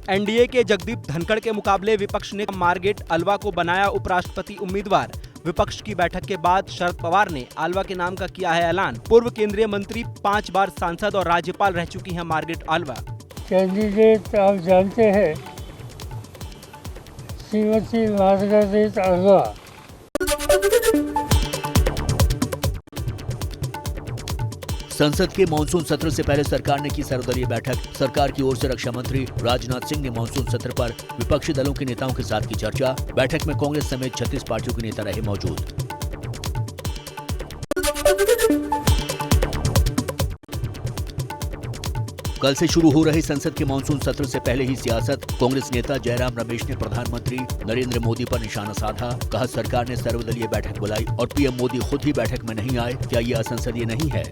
NDA के जगदीप धनखड़ के मुकाबले विपक्ष ने मार्गेट अल्वा को बनाया उपराष्ट्रपति उम्मीदवार। विपक्ष की बैठक के बाद शरद पवार ने अल्वा के नाम का किया है ऐलान। पूर्व केंद्रीय मंत्री 5 बार सांसद और राज्यपाल रह चुकी हैं मार्गेट अल्वा। कैंडिडेट आप जानते हैं श्रीमती मार्गरेट अल्वा। संसद के मानसून सत्र से पहले सरकार ने की सर्वदलीय बैठक। सरकार की ओर से रक्षा मंत्री राजनाथ सिंह ने मानसून सत्र पर विपक्षी दलों के नेताओं के साथ की चर्चा। बैठक में कांग्रेस समेत 36 पार्टियों के नेता रहे मौजूद। कल से शुरू हो रहे संसद के मानसून सत्र से पहले ही सियासत। कांग्रेस नेता जयराम रमेश ने प्रधानमंत्री नरेंद्र मोदी पर निशाना साधा। कहा, सरकार ने सर्वदलीय बैठक बुलाई और पीएम मोदी खुद ही बैठक में नहीं आए, क्या ये असंसदीय नहीं है?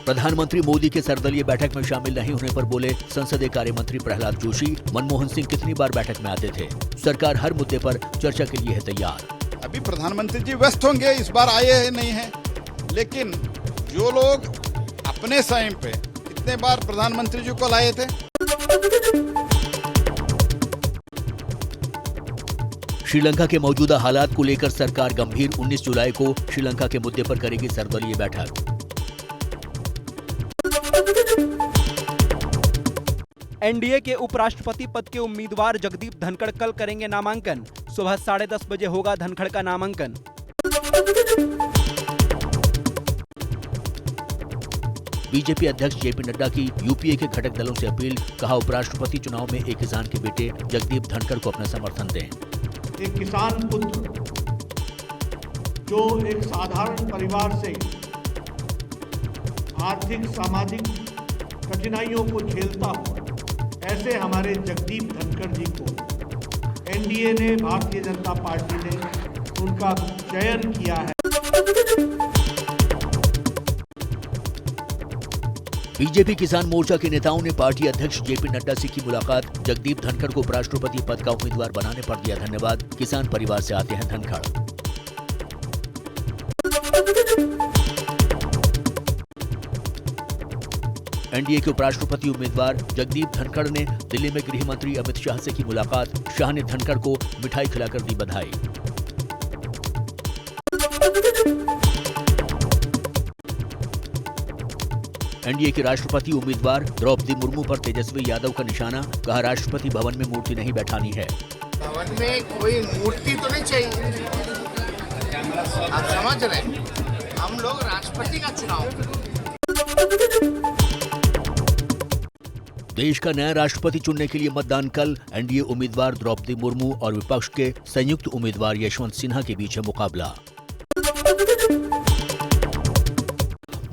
प्रधानमंत्री मोदी के सर्वदलीय बैठक में शामिल नहीं होने पर बोले संसदीय कार्य मंत्री प्रहलाद जोशी। मनमोहन सिंह कितनी बार बैठक में आते थे? सरकार हर मुद्दे पर चर्चा के लिए है तैयार। अभी प्रधानमंत्री जी व्यस्त होंगे, इस बार आए हैं नहीं है, लेकिन जो लोग अपने समय पे कितने बार प्रधानमंत्री जी को लाए थे। श्रीलंका के मौजूदा हालात को लेकर सरकार गंभीर। 19 जुलाई को श्रीलंका के मुद्दे पर करेगी सर्वदलीय बैठक। एनडीए के उपराष्ट्रपति पद के उम्मीदवार जगदीप धनखड़ कल करेंगे नामांकन। सुबह 10:30 बजे होगा धनखड़ का नामांकन। बीजेपी अध्यक्ष जेपी नड्डा की यूपीए के घटक दलों से अपील। कहा, उपराष्ट्रपति चुनाव में एक किसान के बेटे जगदीप धनखड़ को अपना समर्थन दें। एक किसान पुत्र जो एक साधारण परिवार से आर्थिक सामाजिक कठिनाइयों को झेलता हुआ, ऐसे हमारे जगदीप धनखड़ जी को एनडीए ने, भारतीय जनता पार्टी ने उनका चयन किया है। बीजेपी किसान मोर्चा के नेताओं ने पार्टी अध्यक्ष जेपी नड्डा से की मुलाकात। जगदीप धनखड़ को उपराष्ट्रपति पद का उम्मीदवार बनाने पर दिया धन्यवाद। किसान परिवार से आते हैं धनखड़। एनडीए के उपराष्ट्रपति उम्मीदवार जगदीप धनखड़ ने दिल्ली में गृह मंत्री अमित शाह से की मुलाकात। शाह ने धनखड़ को मिठाई खिलाकर दी बधाई। एनडीए की राष्ट्रपति उम्मीदवार द्रौपदी मुर्मू पर तेजस्वी यादव का निशाना। कहा, राष्ट्रपति भवन में मूर्ति नहीं बैठानी है। भवन में कोई मूर्ति तो नहीं चाहिए, आप समझ रहे हैं, हम लोग राष्ट्रपति का चुनाव। देश का नया राष्ट्रपति चुनने के लिए मतदान कल। एनडीए उम्मीदवार द्रौपदी मुर्मू और विपक्ष के संयुक्त उम्मीदवार यशवंत सिन्हा के बीच है मुकाबला।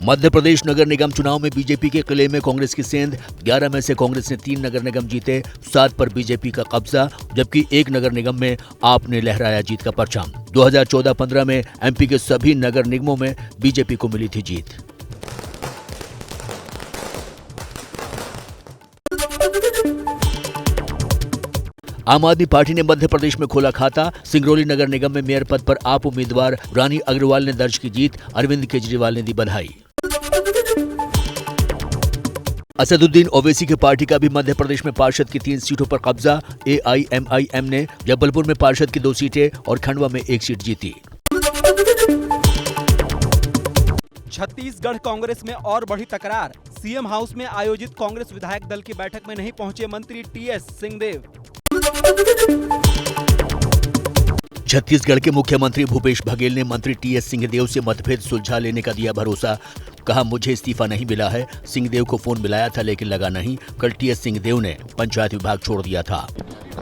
मध्य प्रदेश नगर निगम चुनाव में बीजेपी के किले में कांग्रेस की सेंध। 11 में से कांग्रेस ने 3 नगर निगम जीते, 7 पर बीजेपी का कब्जा, जबकि 1 नगर निगम में आप ने लहराया जीत का परचम। 2014-15 में एमपी के सभी नगर निगमों में बीजेपी को मिली थी जीत। आम आदमी पार्टी ने मध्य प्रदेश में खोला खाता। सिंगरौली नगर निगम में मेयर पद पर आप उम्मीदवार रानी अग्रवाल ने दर्ज की जीत। अरविंद केजरीवाल ने दी बधाई। असदुद्दीन ओवैसी की पार्टी का भी मध्य प्रदेश में पार्षद की 3 सीटों पर कब्जा। एआईएमआईएम ने जबलपुर में पार्षद की 2 सीटें और खंडवा में 1 सीट जीती। छत्तीसगढ़ कांग्रेस में और बढ़ी तकरार। सीएम हाउस में आयोजित कांग्रेस विधायक दल की बैठक में नहीं पहुंचे मंत्री टीएस सिंहदेव। छत्तीसगढ़ के मुख्यमंत्री भूपेश बघेल ने मंत्री टीएस सिंहदेव से मतभेद सुलझा लेने का दिया भरोसा। कहा, मुझे इस्तीफा नहीं मिला है। सिंहदेव को फोन मिलाया था लेकिन लगा नहीं। कल टीएस सिंहदेव ने पंचायत विभाग छोड़ दिया था।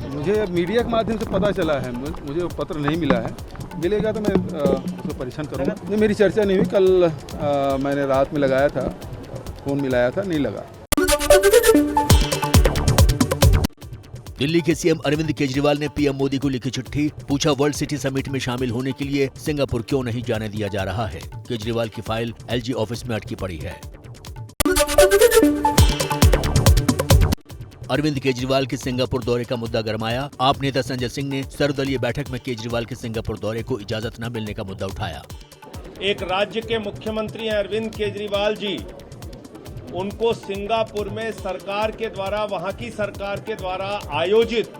मुझे मीडिया के माध्यम से पता चला है, मुझे पत्र नहीं मिला है। मिलेगा तो मैं उसको परेशान करूँगा। नहीं, मेरी चर्चा नहीं हुई। कल मैंने रात में लगाया था, फोन मिलाया था, नहीं लगा। दिल्ली के सीएम अरविंद केजरीवाल ने पीएम मोदी को लिखी चिट्ठी। पूछा, वर्ल्ड सिटी समिट में शामिल होने के लिए सिंगापुर क्यों नहीं जाने दिया जा रहा है। केजरीवाल की फाइल एलजी ऑफिस में अटकी पड़ी है। अरविंद केजरीवाल के सिंगापुर दौरे का मुद्दा गरमाया। आप नेता संजय सिंह ने सर्वदलीय बैठक में केजरीवाल के सिंगापुर दौरे को इजाजत न मिलने का मुद्दा उठाया। एक राज्य के मुख्यमंत्री हैं अरविंद केजरीवाल जी, उनको सिंगापुर में सरकार के द्वारा, वहां की सरकार के द्वारा आयोजित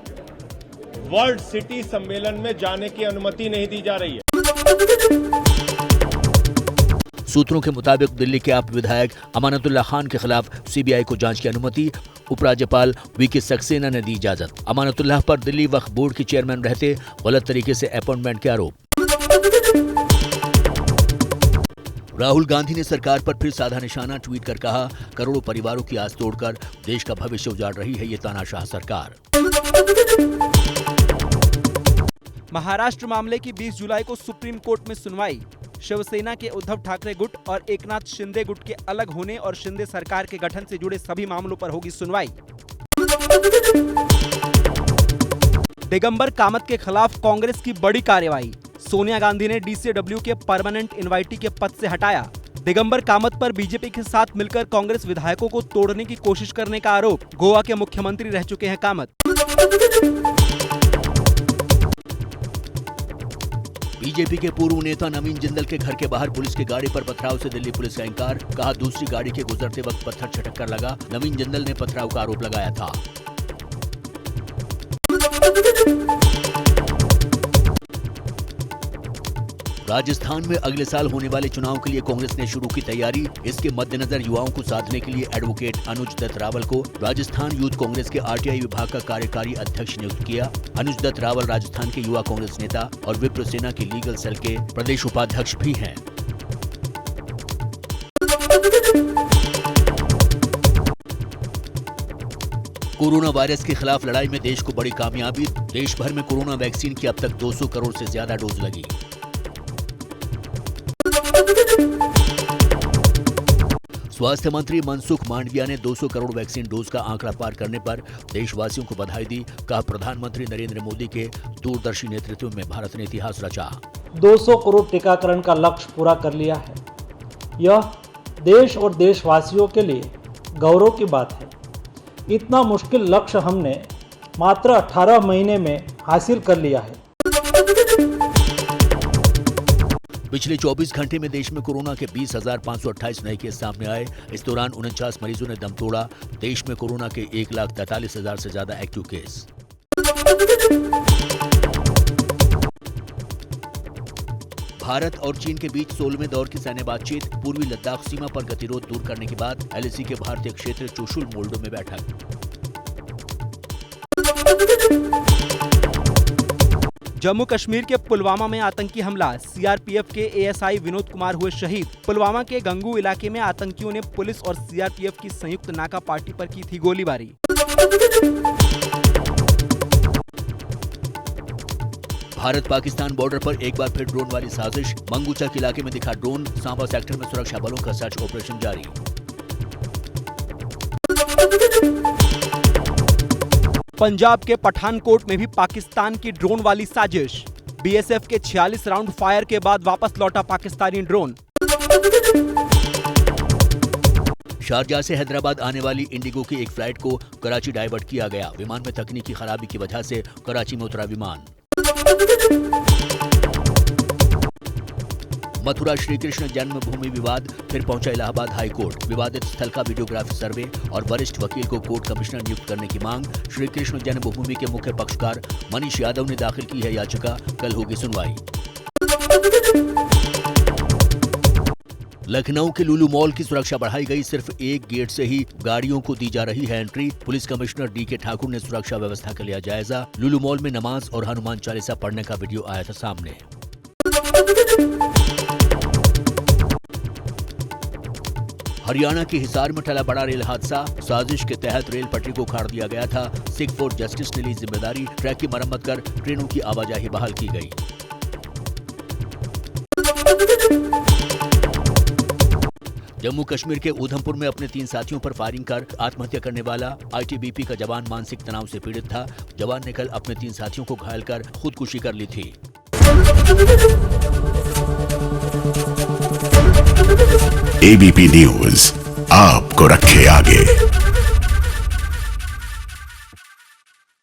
वर्ल्ड सिटी सम्मेलन में जाने की अनुमति नहीं दी जा रही है। सूत्रों के मुताबिक दिल्ली के आप विधायक अमानतुल्लाह खान के खिलाफ सीबीआई को जांच की अनुमति, उपराज्यपाल वीके सक्सेना ने दी इजाजत। अमानतुल्लाह पर दिल्ली वक्फ बोर्ड के चेयरमैन रहते गलत तरीके से अपॉइंटमेंट के आरोप। राहुल गांधी ने सरकार पर फिर साधा निशाना, ट्वीट कर कहा, करोड़ों परिवारों की आस तोड़कर देश का भविष्य उजाड़ रही है ये तानाशाह सरकार। महाराष्ट्र मामले की 20 जुलाई को सुप्रीम कोर्ट में सुनवाई। शिवसेना के उद्धव ठाकरे गुट और एकनाथ शिंदे गुट के अलग होने और शिंदे सरकार के गठन से जुड़े सभी मामलों पर होगी सुनवाई। दिगंबर कामत के खिलाफ कांग्रेस की बड़ी कार्रवाई। सोनिया गांधी ने डीसीडब्ल्यू के परमानेंट इनवाइटी के पद से हटाया। दिगंबर कामत पर बीजेपी के साथ मिलकर कांग्रेस विधायकों को तोड़ने की कोशिश करने का आरोप। गोवा के मुख्यमंत्री रह चुके हैं कामत। बीजेपी के पूर्व नेता नवीन जिंदल के घर के बाहर पुलिस की गाड़ी पर पथराव से दिल्ली पुलिस का इंकार। कहा, दूसरी गाड़ी के गुजरते वक्त पत्थर छटक कर लगा। नवीन जिंदल ने पथराव का आरोप लगाया था। राजस्थान में अगले साल होने वाले चुनाव के लिए कांग्रेस ने शुरू की तैयारी। इसके मद्देनजर युवाओं को साधने के लिए एडवोकेट अनुज दत्त रावल को राजस्थान यूथ कांग्रेस के आरटीआई विभाग का कार्यकारी अध्यक्ष नियुक्त किया। अनुज दत्त रावल राजस्थान के युवा कांग्रेस नेता और विप्र सेना के लीगल सेल के प्रदेश उपाध्यक्ष भी हैं। कोरोना वायरस के खिलाफ लड़ाई में देश को बड़ी कामयाबी। देश भर में कोरोना वैक्सीन की अब तक 200 करोड़ से ज्यादा डोज लगी। स्वास्थ्य मंत्री मनसुख मांडविया ने 200 करोड़ वैक्सीन डोज का आंकड़ा पार करने पर देशवासियों को बधाई दी। कहा, प्रधानमंत्री नरेंद्र मोदी के दूरदर्शी नेतृत्व में भारत ने इतिहास रचा। 200 करोड़ टीकाकरण का लक्ष्य पूरा कर लिया है। यह देश और देशवासियों के लिए गौरव की बात है। इतना मुश्किल लक्ष्य हमने मात्र 18 महीने में हासिल कर लिया है। पिछले 24 घंटे में देश में कोरोना के 20,528 नए केस सामने आए। इस दौरान 49 मरीजों ने दम तोड़ा। देश में कोरोना के 1,43,000 से ज्यादा एक्टिव केस। भारत और चीन के बीच 16वें दौर की सैन्य बातचीत। पूर्वी लद्दाख सीमा पर गतिरोध दूर करने के बाद एलएसी के भारतीय क्षेत्र चुशुल मोल्डो में बैठक। जम्मू कश्मीर के पुलवामा में आतंकी हमला। सीआरपीएफ के एएसआई विनोद कुमार हुए शहीद। पुलवामा के गंगू इलाके में आतंकियों ने पुलिस और सीआरपीएफ की संयुक्त नाका पार्टी पर की थी गोलीबारी। भारत पाकिस्तान बॉर्डर पर एक बार फिर ड्रोन वाली साजिश। मंगूचक इलाके में दिखा ड्रोन। सांबा सेक्टर में सुरक्षा बलों का सर्च ऑपरेशन जारी। पंजाब के पठानकोट में भी पाकिस्तान की ड्रोन वाली साजिश। बीएसएफ के 46 राउंड फायर के बाद वापस लौटा पाकिस्तानी ड्रोन। शारजाह से हैदराबाद आने वाली इंडिगो की एक फ्लाइट को कराची डाइवर्ट किया गया। विमान में तकनीकी खराबी की वजह से कराची में उतरा विमान। मथुरा श्री कृष्ण जन्मभूमि विवाद फिर पहुंचा इलाहाबाद हाई कोर्ट। विवादित स्थल का वीडियोग्राफी सर्वे और वरिष्ठ वकील को कोर्ट कमिश्नर नियुक्त करने की मांग। श्री कृष्ण जन्मभूमि के मुख्य पक्षकार मनीष यादव ने दाखिल की है याचिका। कल होगी सुनवाई। लखनऊ के लुलु मॉल की सुरक्षा बढ़ाई गई। सिर्फ एक गेट से ही गाड़ियों को दी जा रही है entry. Police commissioner DK Thakur ने सुरक्षा व्यवस्था का लिया जायजा। लुलु मॉल में नमाज और हनुमान चालीसा पढ़ने का वीडियो आया था सामने। हरियाणा के हिसार में टला बड़ा रेल हादसा। साजिश के तहत रेल पटरी को उखाड़ दिया गया था। सिख फॉर जस्टिस ने ली जिम्मेदारी। ट्रैक की मरम्मत कर ट्रेनों की आवाजाही बहाल की गई। जम्मू कश्मीर के उधमपुर में अपने 3 साथियों पर फायरिंग कर आत्महत्या करने वाला आईटीबीपी का जवान मानसिक तनाव से पीड़ित था। जवान ने कल अपने 3 साथियों को घायल कर खुदकुशी कर ली थी। एबीपी न्यूज आपको रखे आगे।